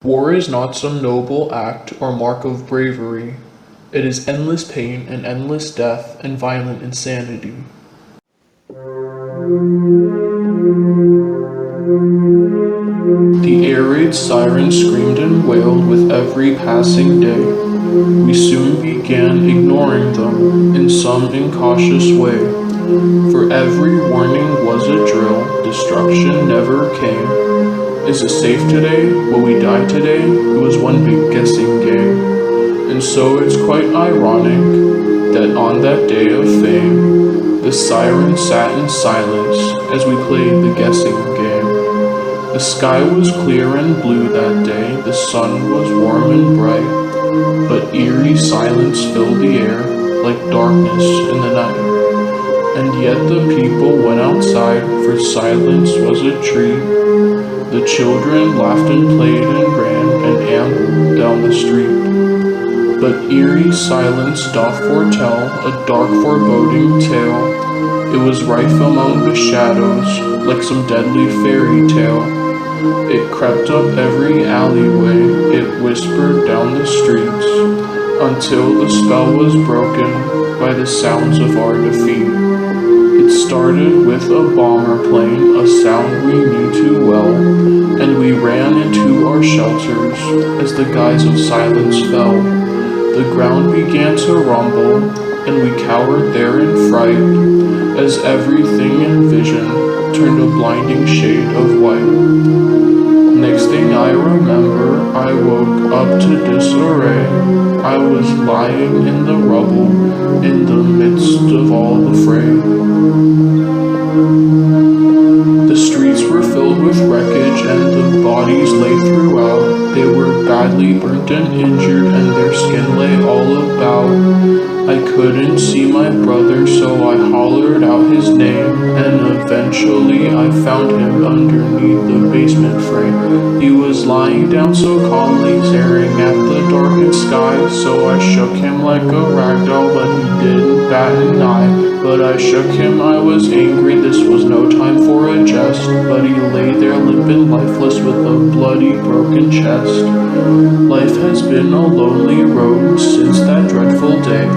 War is not some noble act or mark of bravery. It is endless pain and endless death and violent insanity. The air raid siren screamed and wailed with every passing day. We soon began ignoring them in some incautious way. For every warning was a drill, destruction never came. Is it safe today? Will we die today? It was one big guessing game. And so it's quite ironic that on that day of fame, the siren sat in silence as we played the guessing game. The sky was clear and blue that day, the sun was warm and bright, but eerie silence filled the air like darkness in the night. And yet the people went outside, for silence was a treat. The children laughed and played and ran and ambled down the street. But eerie silence doth foretell a dark foreboding tale. It was rife among the shadows, like some deadly fairy tale. It crept up every alleyway, it whispered down the streets, until the spell was broken by the sounds of our defeat. It started with a bomber plane, a sound we knew too well, and we ran into our shelters as the guise of silence fell. The ground began to rumble, and we cowered there in fright, as everything in vision turned a blinding shade of white. Next thing I remember, I woke up to disarray. I was lying in the rubble, in the midst of all the fray. The streets were filled with wreckage, and the bodies lay throughout. They were badly burnt and injured, and their skin lay all about. I couldn't see my brother, so I hollered out his name, and eventually I found him underneath the basement frame. He was lying down so calmly, staring at the darkened sky, so I shook him like a rag doll, but he didn't bat an eye. But I shook him, I was angry, this was no time for a jest, but he lay there limp and lifeless with a bloody broken chest. Life has been a lonely road since that dreadful day,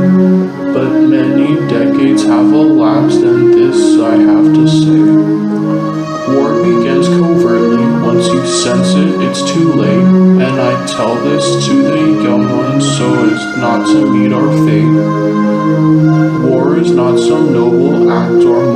but many decades have elapsed, and this I have to say. War begins covertly, once you sense it, it's too late, and I tell this to the young ones so as not to meet our fate. War is not some noble act or